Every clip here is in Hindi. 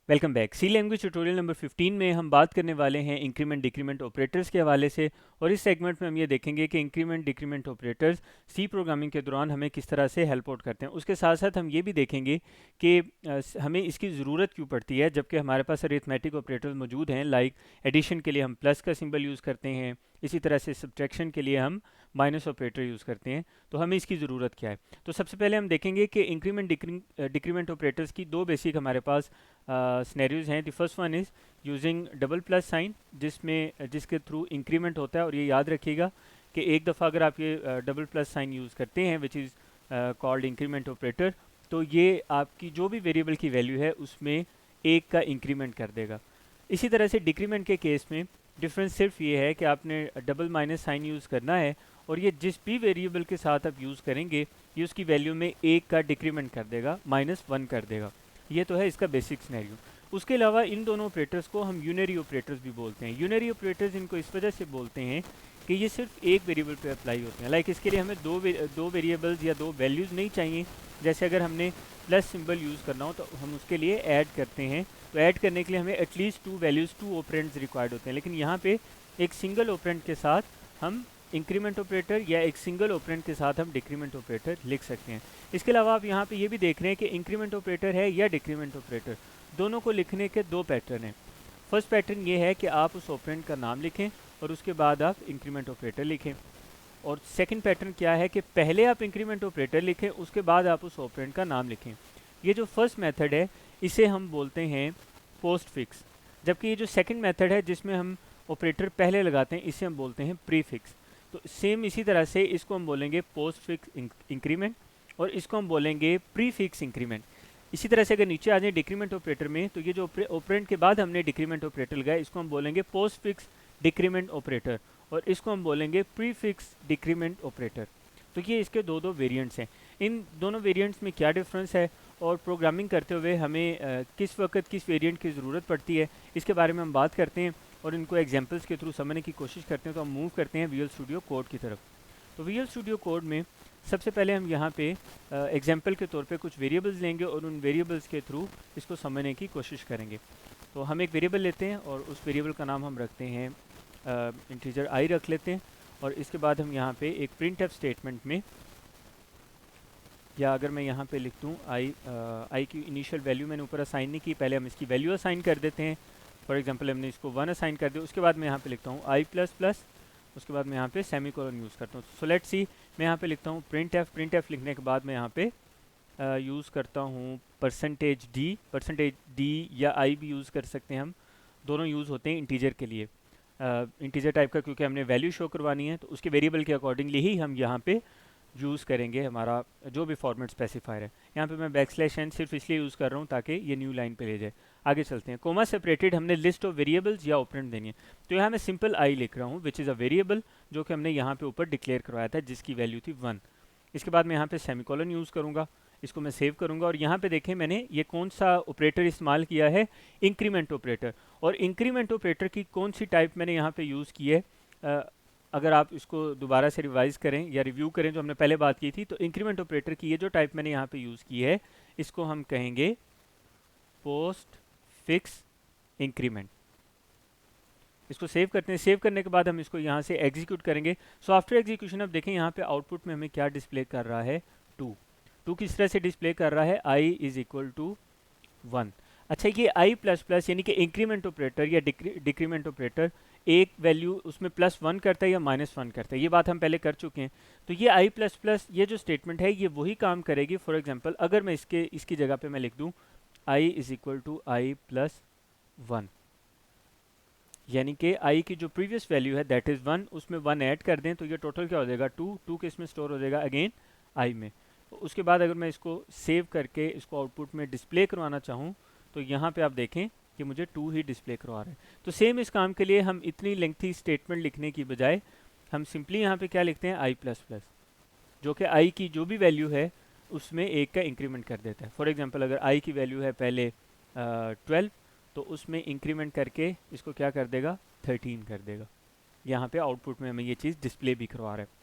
Welcome back. C language tutorial number 15 में हम बात करने वाले हैं इंक्रीमेंट डिक्रीमेंट ऑपरेटर्स के हवाले से। और इस सेगमेंट में हम ये देखेंगे कि increment decrement operators C programming के दौरान हमें किस तरह से हेल्प आउट करते हैं। उसके साथ साथ हम ये भी देखेंगे कि हमें इसकी ज़रूरत क्यों पड़ती है जबकि हमारे पास अरिथमेटिक ऑपरेटर्स मौजूद हैं। लाइक एडिशन के लिए हम प्लस का सिंबल यूज़ करते हैं, इसी तरह से सब्ट्रैक्शन के लिए हम माइनस ऑपरेटर यूज़ करते हैं। तो हमें इसकी ज़रूरत क्या है? तो सबसे पहले हम देखेंगे कि इंक्रीमेंट डिक्रीमेंट ऑपरेटर्स की दो बेसिक हमारे पास सिनेरियोज हैं। The first one is using double plus sign, जिसके थ्रू इंक्रीमेंट होता है। और ये याद रखिएगा कि एक दफ़ा अगर आप ये डबल प्लस साइन यूज़ करते हैं which is called increment operator, तो ये आपकी जो भी वेरिएबल की वैल्यू है उसमें एक का इंक्रीमेंट कर देगा। इसी तरह से डिक्रीमेंट के केस में डिफरेंस सिर्फ ये है कि आपने डबल माइनस साइन यूज़ करना है और ये जिस भी वेरिएबल के साथ आप यूज़ करेंगे ये उसकी वैल्यू में एक का डिक्रीमेंट कर देगा, -1 कर देगा। ये तो है इसका बेसिक सिनेरियो। उसके अलावा इन दोनों ऑपरेटर्स को हम यूनरी ऑपरेटर्स भी बोलते हैं। यूनरी ऑपरेटर्स इनको इस वजह से बोलते हैं कि ये सिर्फ एक वेरिएबल पे अप्लाई होते हैं। लाइक इसके लिए हमें दो वेरिएबल्स या दो वैल्यूज़ नहीं चाहिए। जैसे अगर हमने प्लस सिंबल यूज़ करना हो तो हम उसके लिए ऐड करते हैं, तो ऐड करने के लिए हमें at least two values, two operands required होते हैं। लेकिन यहाँ पे एक सिंगल ऑपरेंड के साथ हम इंक्रीमेंट ऑपरेटर या एक सिंगल ऑपरेंड के साथ हम डिक्रीमेंट ऑपरेटर लिख सकते हैं। इसके अलावा आप यहाँ पे ये भी देख रहे हैं कि इंक्रीमेंट ऑपरेटर है या डिक्रीमेंट ऑपरेटर, दोनों को लिखने के दो पैटर्न हैं। फर्स्ट पैटर्न ये है कि आप उस ऑपरेंड का नाम लिखें और उसके बाद आप इंक्रीमेंट ऑपरेटर लिखें। और सेकंड पैटर्न क्या है कि पहले आप इंक्रीमेंट ऑपरेटर लिखें, उसके बाद आप उस ऑपरेंड का नाम लिखें। ये जो फर्स्ट मेथड है इसे हम बोलते हैं पोस्ट फिक्स, जबकि ये जो सेकंड मेथड है जिसमें हम ऑपरेटर पहले लगाते हैं इसे हम बोलते हैं प्री फिक्स। तो सेम इसी तरह से इसको हम बोलेंगे पोस्ट फिक्स इंक्रीमेंट और इसको हम बोलेंगे प्री फिक्स इंक्रीमेंट। इसी तरह से अगर नीचे आ जाए डिक्रीमेंट ऑपरेटर में, तो ये जो ऑपरेंड के बाद हमने डिक्रीमेंट ऑपरेटर लगाया इसको हम बोलेंगे पोस्ट फिक्स डिक्रीमेंट ऑपरेटर और इसको हम बोलेंगे प्री फिक्स डिक्रीमेंट ऑपरेटर। तो ये इसके दो दो वेरिएंट्स हैं। इन दोनों वेरिएंट्स में क्या डिफरेंस है और प्रोग्रामिंग करते हुए हमें किस वक्त किस वेरिएंट की ज़रूरत पड़ती है, इसके बारे में हम बात करते हैं और इनको एग्जांपल्स के थ्रू समझने की कोशिश करते हैं। तो हम मूव करते हैं विजुअल स्टूडियो कोड की तरफ। तो विजुअल स्टूडियो कोड में सबसे पहले हम यहाँ पे एग्जांपल के तौर पे कुछ वेरिएबल्स लेंगे और उन वेरिएबल्स के थ्रू इसको समझने की कोशिश करेंगे। तो हम एक वेरिएबल लेते हैं और उस वेरिएबल का नाम हम रखते हैं इंटीजर आई रख लेते हैं। और इसके बाद हम यहाँ पे एक प्रिंटफ स्टेटमेंट में, या अगर मैं यहाँ पे लिख दूँ आई की इनिशियल वैल्यू मैंने ऊपर असाइन नहीं की, पहले हम इसकी वैल्यू असाइन कर देते हैं। फॉर एग्जांपल हमने इसको 1 असाइन कर दिया, उसके बाद मैं यहाँ पे लिखता हूँ आई प्लस प्लस, उसके बाद मैं यहाँ पे सेमी कोलन यूज़ करता हूँ। सो लेट्स सी, मैं यहाँ पे लिखता हूँ प्रिंट एफ लिखने के बाद मैं यहाँ पे यूज़ करता हूँ परसेंटेज डी या आई भी यूज़ कर सकते हैं हम, दोनों यूज़ होते हैं इंटीजर के लिए। इंटीजर टाइप का क्योंकि हमने वैल्यू शो करवानी है तो उसके वेरिएबल के अकॉर्डिंगली ही हम यहाँ पे यूज़ करेंगे हमारा जो भी फॉर्मेट स्पेसिफायर है। यहाँ पे मैं बैकस्लैश n सिर्फ इसलिए यूज़ कर रहा हूँ ताकि ये न्यू लाइन पे ले जाए। आगे चलते हैं। कोमा सेपरेटेड हमने लिस्ट ऑफ वेरिएबल्स या ऑपरेंड देनी है, तो यहाँ मैं सिंपल आई लिख रहा हूँ विच इज़ अ वेरिएबल जो कि हमने यहाँ पे ऊपर डिक्लेयर करवाया था जिसकी वैल्यू थी 1। इसके बाद मैं यहाँ पे सेमीकोलन यूज़ करूँगा, इसको मैं सेव करूँगा और यहाँ पे देखें मैंने ये कौन सा ऑपरेटर इस्तेमाल किया है, इंक्रीमेंट ऑपरेटर। और इंक्रीमेंट ऑपरेटर की कौन सी टाइप मैंने यहाँ पे यूज़ की है, अगर आप इसको दोबारा से रिवाइज करें या रिव्यू करें जो हमने पहले बात की थी, तो इंक्रीमेंट ऑपरेटर की ये जो टाइप मैंने यहाँ पे यूज़ की है इसको हम कहेंगे पोस्ट फिक्स इंक्रीमेंट। इसको सेव करते हैं। सेव करने के बाद हम इसको यहाँ से एग्जीक्यूट करेंगे। सो आफ्टर एग्जीक्यूशन अब देखें यहाँ पे आउटपुट में हमें क्या डिस्प्ले कर रहा है, 2 किस तरह से डिस्प्ले कर रहा है, आई इज इक्वल टू 1। अच्छा, ये आई प्लस प्लस यानी कि इंक्रीमेंट ऑपरेटर या डिक्रीमेंट ऑपरेटर एक वैल्यू उसमें +1 करता है या -1 करता है, ये बात हम पहले कर चुके हैं। तो ये आई प्लस प्लस ये जो स्टेटमेंट है ये वही काम करेगी। फॉर एग्जांपल अगर मैं इसकी जगह पे मैं लिख दूं i is equal to i plus 1, यानी कि आई की जो प्रीवियस वैल्यू है दैट इज़ 1, उसमें 1 ऐड कर दें तो ये टोटल क्या हो जाएगा, 2 के इसमें स्टोर हो जाएगा अगेन आई में। तो उसके बाद अगर मैं इसको सेव करके इसको आउटपुट में डिस्प्ले करवाना चाहूँ तो यहाँ पे आप देखें कि मुझे 2 ही डिस्प्ले करवा रहे हैं। तो सेम इस काम के लिए हम इतनी लेंथी स्टेटमेंट लिखने की बजाय हम सिंपली यहाँ पे क्या लिखते हैं, आई प्लस प्लस, जो कि आई की जो भी वैल्यू है उसमें एक का इंक्रीमेंट कर देता है। फॉर एग्जांपल अगर आई की वैल्यू है पहले 12 तो उसमें इंक्रीमेंट करके इसको क्या कर देगा, 13 कर देगा। यहाँ पे आउटपुट में हमें ये चीज़ डिस्प्ले भी करवा रहा है।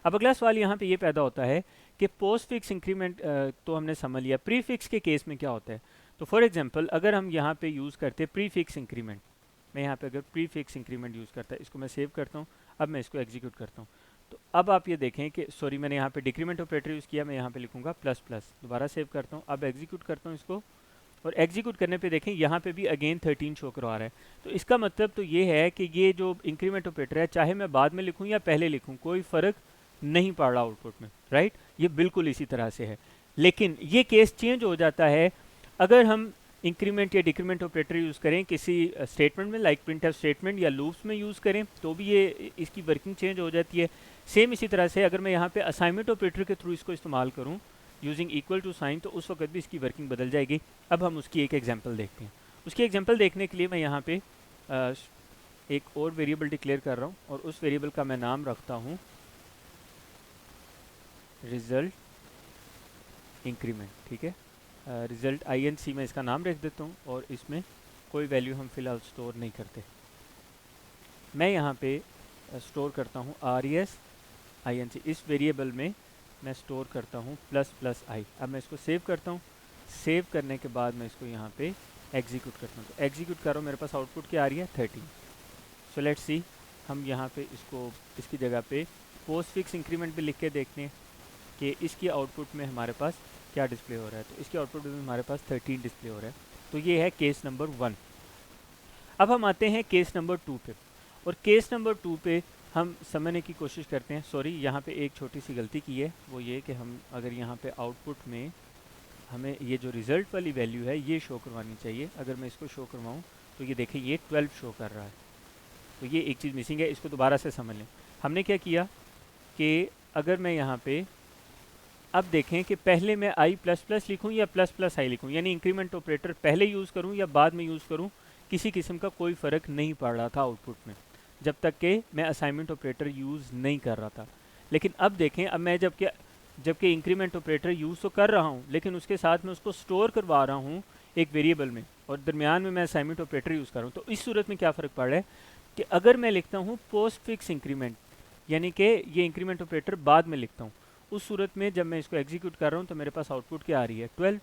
अब अगला सवाल यहाँ पे ये पैदा होता है कि पोस्ट फिक्स इंक्रीमेंट तो हमने समझ लिया, प्री फिक्स के केस में क्या होता है। तो फॉर एग्जांपल अगर हम यहाँ पे यूज़ करते प्रीफिक्स इंक्रीमेंट, मैं यहाँ पे अगर प्रीफिक्स इंक्रीमेंट यूज़ करता है, इसको मैं सेव करता हूँ, अब मैं इसको एग्जीक्यूट करता हूँ, तो अब आप ये देखें कि सॉरी मैंने यहाँ पे डिक्रीमेंट ऑपरेटर यूज़ किया, मैं यहाँ पे लिखूँगा प्लस प्लस, दोबारा सेव करता हूँ, अब एग्जीक्यूट करता हूँ इसको, और एग्जीक्यूट करने पे देखें यहाँ पे भी अगेन 13 शो करवा रहा है। तो इसका मतलब तो ये है कि ये जो इंक्रीमेंट ऑपरेटर है, चाहे मैं बाद में लिखूँ या पहले लिखूँ, कोई फ़र्क नहीं पड़ रहा आउटपुट में, राइट। ये बिल्कुल इसी तरह से है, लेकिन ये केस चेंज हो जाता है अगर हम इंक्रीमेंट या डिक्रीमेंट ऑपरेटर यूज़ करें किसी स्टेटमेंट में, लाइक प्रिंटफ स्टेटमेंट या लूप्स में यूज़ करें, तो भी ये इसकी वर्किंग चेंज हो जाती है। सेम इसी तरह से अगर मैं यहाँ पे असाइनमेंट ऑपरेटर के थ्रू इसको इस्तेमाल करूँ यूजिंग इक्वल टू साइन, तो उस वक्त भी इसकी वर्किंग बदल जाएगी। अब हम उसकी एक एग्जांपल देखते हैं। उसकी एग्जांपल देखने के लिए मैं यहाँ पे एक और वेरिएबल डिक्लेयर कर रहा हूँ, और उस वेरिएबल का मैं नाम रखता हूँ रिजल्ट इंक्रीमेंट, ठीक है। रिजल्ट INC में इसका नाम रख देता हूँ, और इसमें कोई वैल्यू हम फिलहाल स्टोर नहीं करते। मैं यहाँ पे स्टोर करता हूँ RES INC, इस वेरिएबल में मैं स्टोर करता हूँ प्लस प्लस आई। अब मैं इसको सेव करता हूँ, सेव करने के बाद मैं इसको यहाँ पे एग्जीक्यूट करता हूँ, तो एग्जीक्यूट कर रहा हूँ, मेरे पास आउटपुट क्या आ रही है 13। सो लेट्स सी, हम यहाँ पे इसको इसकी जगह पे पोस्ट फिक्स इंक्रीमेंट भी लिख के देखते हैं कि इसकी आउटपुट में हमारे पास क्या डिस्प्ले हो रहा है। तो इसके आउटपुट में हमारे पास 13 डिस्प्ले हो रहा है। तो ये है केस नंबर 1। अब हम आते हैं केस नंबर 2 पे, और केस नंबर 2 पे हम समझने की कोशिश करते हैं। सॉरी, यहाँ पे एक छोटी सी गलती की है, वो ये कि हम अगर यहाँ पे आउटपुट में हमें ये जो रिज़ल्ट वाली वैल्यू है ये शो करवानी चाहिए। अगर मैं इसको शो करवाऊँ तो ये देखिए ये 12 शो कर रहा है, तो ये एक चीज़ मिसिंग है, इसको दोबारा से समझ लें। हमने क्या किया कि अगर मैं यहाँ पे अब देखें कि पहले मैं आई प्लस प्लस लिखूँ या प्लस प्लस आई लिखूँ, यानी इंक्रीमेंट ऑपरेटर पहले यूज़ करूँ या बाद में यूज़ करूँ, किसी किस्म का कोई फ़र्क नहीं पड़ रहा था आउटपुट में, जब तक कि मैं असाइनमेंट ऑपरेटर यूज़ नहीं कर रहा था। लेकिन अब देखें, अब मैं जबकि इंक्रीमेंट ऑपरेटर यूज़ तो कर रहा हूँ, लेकिन उसके साथ में उसको स्टोर करवा रहा हूँ एक वेरिएबल में, और दरमियान में मैं असाइनमेंट ऑपरेटर यूज़ कर रहा हूँ। तो इस सूरत में क्या फ़र्क पड़ रहा है कि अगर मैं लिखता हूँ पोस्ट फिक्स इंक्रीमेंट, यानी कि ये इंक्रीमेंट ऑपरेटर बाद में लिखता हूँ, उस सूरत में जब मैं इसको एग्जीक्यूट कर रहा हूँ तो मेरे पास आउटपुट क्या आ रही है 12,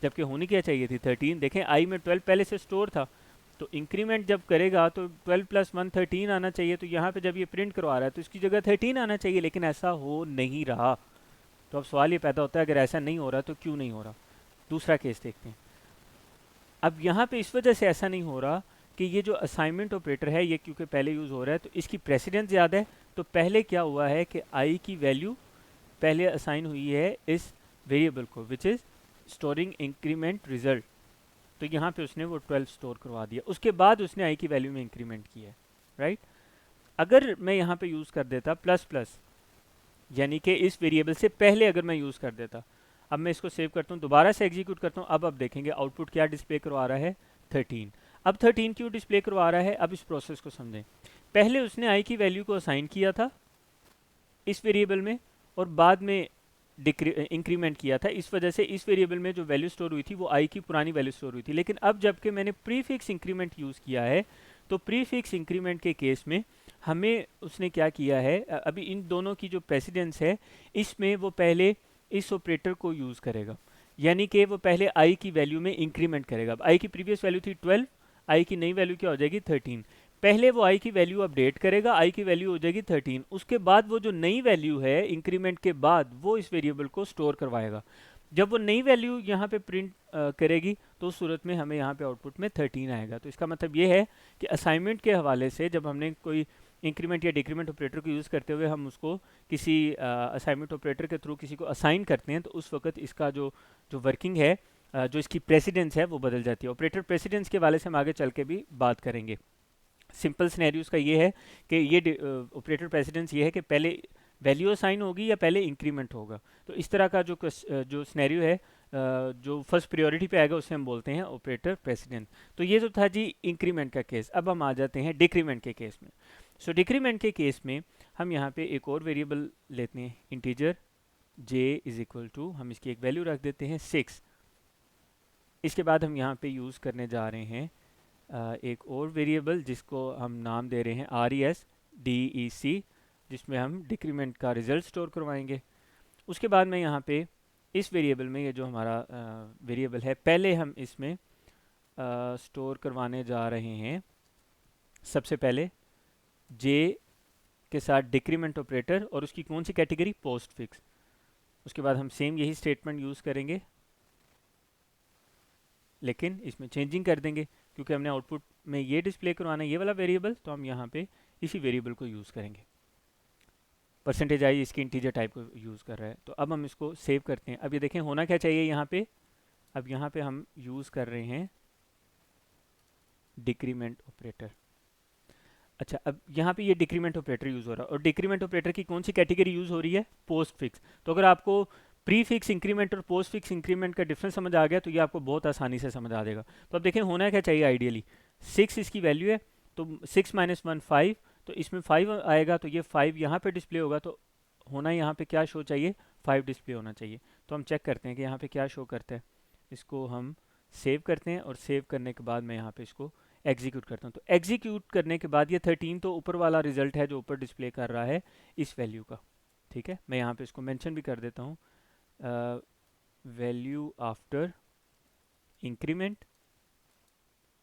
जबकि होनी क्या चाहिए थी 13। देखें आई में 12 पहले से स्टोर था, तो इंक्रीमेंट जब करेगा तो 12 प्लस 1 13 आना चाहिए। तो यहाँ पे जब ये प्रिंट करवा रहा है तो इसकी जगह 13 आना चाहिए, लेकिन ऐसा हो नहीं रहा। तो अब सवाल ये पैदा होता है, अगर ऐसा नहीं हो रहा तो क्यों नहीं हो रहा। दूसरा केस देखते हैं। अब यहाँ पे इस वजह से ऐसा नहीं हो रहा कि ये जो असाइनमेंट ऑपरेटर है ये क्योंकि पहले यूज़ हो रहा है तो इसकी प्रेसिडेंस ज़्यादा है। तो पहले क्या हुआ है कि आई की वैल्यू पहले असाइन हुई है इस वेरिएबल को, which is storing increment result. तो यहाँ पे उसने वो 12 स्टोर करवा दिया, उसके बाद उसने आई की वैल्यू में इंक्रीमेंट किया है, राइट। अगर मैं यहाँ पे यूज़ कर देता प्लस प्लस, यानी कि इस वेरिएबल से पहले अगर मैं यूज़ कर देता, अब मैं इसको सेव करता हूँ, दोबारा से एग्जीक्यूट करता हूँ, अब देखेंगे आउटपुट क्या डिस्प्ले करवा रहा है 13। अब 13 क्यों डिस्प्ले करवा रहा है, अब इस प्रोसेस को समझें। पहले उसने आई की वैल्यू को असाइन किया था इस वेरिएबल में, और बाद में इंक्रीमेंट किया था, इस वजह से इस वेरिएबल में जो वैल्यू स्टोर हुई थी वो आई की पुरानी वैल्यू स्टोर हुई थी। लेकिन अब जबकि मैंने प्रीफिक्स इंक्रीमेंट यूज़ किया है, तो प्रीफिक्स इंक्रीमेंट के केस में हमें उसने क्या किया है, अभी इन दोनों की जो प्रेसिडेंस है इसमें वो पहले इस ऑपरेटर को यूज़ करेगा, यानी कि वो पहले आई की वैल्यू में इंक्रीमेंट करेगा। अब आई की प्रीवियस वैल्यू थी 12, आई की नई वैल्यू क्या हो जाएगी 13। पहले वो आई की वैल्यू अपडेट करेगा, आई की वैल्यू हो जाएगी 13, उसके बाद वो जो नई वैल्यू है इंक्रीमेंट के बाद वो इस वेरिएबल को स्टोर करवाएगा। जब वो नई वैल्यू यहाँ पे प्रिंट करेगी तो उस सूरत में हमें यहाँ पे आउटपुट में 13 आएगा। तो इसका मतलब ये है कि असाइनमेंट के हवाले से जब हमने कोई इंक्रीमेंट या डिक्रीमेंट ऑपरेटर को यूज़ करते हुए हम उसको किसी असाइनमेंट ऑपरेटर के थ्रू किसी को असाइन करते हैं, तो उस वक्त इसका जो जो वर्किंग है, जो इसकी प्रेसिडेंस है वो बदल जाती है। ऑपरेटर प्रेसिडेंस के हवाले से हम आगे चल के भी बात करेंगे। सिंपल सिनेरियोस का ये है कि ये ऑपरेटर प्रेसिडेंस ये है कि पहले वैल्यू असाइन होगी या पहले इंक्रीमेंट होगा। तो इस तरह का जो सिनेरियो है, जो फर्स्ट प्रायोरिटी पे आएगा उसे हम बोलते हैं ऑपरेटर प्रेसिडेंस। तो ये जो था जी इंक्रीमेंट का केस। अब हम आ जाते हैं डिक्रीमेंट के केस में। सो डिक्रीमेंट के केस में हम यहाँ पे एक और वेरिएबल लेते हैं, integer j is equal to, हम इसकी एक वैल्यू रख देते हैं 6। इसके बाद हम यहाँ पे यूज़ करने जा रहे हैं एक और वेरिएबल जिसको हम नाम दे रहे हैं RESDEC, जिसमें हम डिक्रीमेंट का रिजल्ट स्टोर करवाएंगे। उसके बाद मैं यहाँ पे इस वेरिएबल में ये जो हमारा वेरिएबल है, पहले हम इसमें स्टोर करवाने जा रहे हैं सबसे पहले जे के साथ डिक्रीमेंट ऑपरेटर और उसकी कौन सी कैटेगरी, पोस्ट फिक्स। उसके बाद हम सेम यही स्टेटमेंट यूज़ करेंगे, लेकिन इसमें चेंजिंग कर देंगे क्योंकि हमने आउटपुट में ये डिस्प्ले करवाना है ये वाला वेरिएबल, तो हम यहाँ पे इसी वेरिएबल को यूज़ करेंगे। परसेंटेज आई इसकी इंटीजर टाइप को यूज़ कर रहा है। तो अब हम इसको सेव करते हैं। अब ये देखें होना क्या चाहिए यहाँ पे, अब यहाँ पे हम यूज़ कर रहे हैं डिक्रीमेंट ऑपरेटर। अच्छा, अब यहाँ पे ये डिक्रीमेंट ऑपरेटर यूज़ हो रहा है और डिक्रीमेंट ऑपरेटर की कौन सी कैटेगरी यूज़ हो रही है, पोस्ट फिक्स। तो अगर आपको प्री फिक्स इंक्रीमेंट और पोस्ट फिक्स इंक्रीमेंट का डिफरेंस समझ आ गया तो ये आपको बहुत आसानी से समझ आ जाएगा। तो अब देखें होना क्या चाहिए, आइडियली 6 इसकी वैल्यू है, तो 6 माइनस 1 5, तो इसमें 5 आएगा, तो ये 5 यहाँ पे डिस्प्ले होगा, तो होना यहाँ पे क्या शो चाहिए, 5 डिस्प्ले होना चाहिए। तो हम चेक करते हैं कि यहाँ पे क्या शो करता है। इसको हम सेव करते हैं और सेव करने के बाद मैं यहाँ पे इसको एग्जीक्यूट करता हूँ। तो एग्जीक्यूट करने के बाद ये 13 तो ऊपर वाला रिजल्ट है जो ऊपर डिस्प्ले कर रहा है इस वैल्यू का। ठीक है, मैं यहाँ पे इसको मेंशन भी कर देता हूँ, वैल्यू आफ्टर इंक्रीमेंट,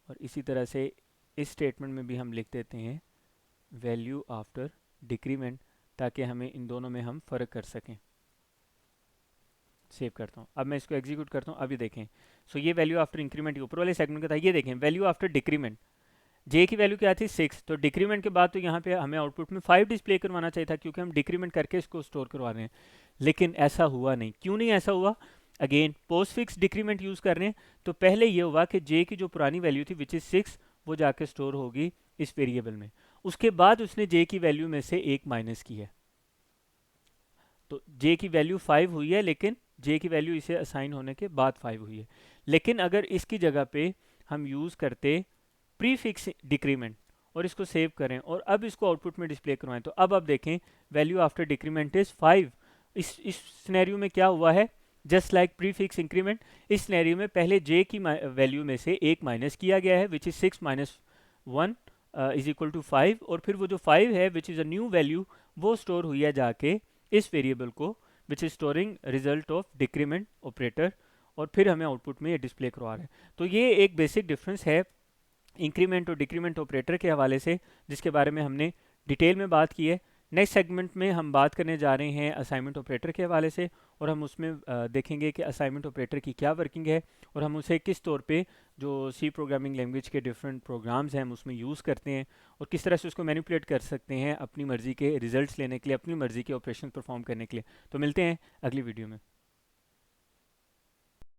और इसी तरह से इस स्टेटमेंट में भी हम लिख देते हैं वैल्यू आफ्टर डिक्रीमेंट, ताकि हमें इन दोनों में हम फ़र्क कर सकें। सेव करता हूँ, अब मैं इसको एग्जीक्यूट करता हूँ। अभी देखें, सो ये वैल्यू आफ्टर इंक्रीमेंट ऊपर वाले सेगमेंट का था। ये देखें वैल्यू आफ्टर डिक्रीमेंट, जे की वैल्यू क्या थी 6, तो डिक्रीमेंट के बाद तो यहाँ पे हमें आउटपुट में 5 डिस्प्ले करवाना चाहिए था क्योंकि हम डिक्रीमेंट करके इसको स्टोर करवा रहे हैं, लेकिन ऐसा हुआ नहीं। क्यों नहीं ऐसा हुआ, again post fix decrement use कर रहे हैं, तो पहले ये हुआ कि जे की जो पुरानी वैल्यू थी विच इज़ 6 वो जाके स्टोर होगी इस वेरिएबल में, उसके बाद उसने जे की वैल्यू में से 1 माइनस की है, तो जे की वैल्यू 5 हुई है, लेकिन जे की वैल्यू इसे असाइन होने के बाद 5 हुई है। लेकिन अगर इसकी जगह पे हम यूज़ करते प्री फिक्स डिक्रीमेंट और इसको सेव करें और अब इसको आउटपुट में डिस्प्ले करवाएं, तो अब आप देखें वैल्यू आफ्टर डिक्रीमेंट इज 5। इस सिनेरियो में क्या हुआ है, just like pre fix increment, इस सिनेरियो में पहले जे की वैल्यू में से 1 माइनस किया गया है which is 6 minus 1 is equal to 5, और फिर वो जो 5 है which is a new value वो स्टोर हुई है जाके इस वेरिएबल को which is storing result of decrement operator, और फिर हमें आउटपुट में ये डिस्प्ले करवा रहा है। तो ये एक बेसिक डिफरेंस है इंक्रीमेंट और डिक्रीमेंट ऑपरेटर के हवाले से, जिसके बारे में हमने डिटेल में बात की है। नेक्स्ट सेगमेंट में हम बात करने जा रहे हैं असाइनमेंट ऑपरेटर के हवाले से, और हम उसमें देखेंगे कि असाइनमेंट ऑपरेटर की क्या वर्किंग है और हम उसे किस तौर पे जो सी प्रोग्रामिंग लैंग्वेज के डिफरेंट प्रोग्राम्स हैं हम उसमें यूज़ करते हैं और किस तरह से उसको मैनिपुलेट कर सकते हैं अपनी मर्ज़ी के रिजल्ट्स लेने के लिए, अपनी मर्ज़ी के ऑपरेशन परफॉर्म करने के लिए। तो मिलते हैं अगली वीडियो में।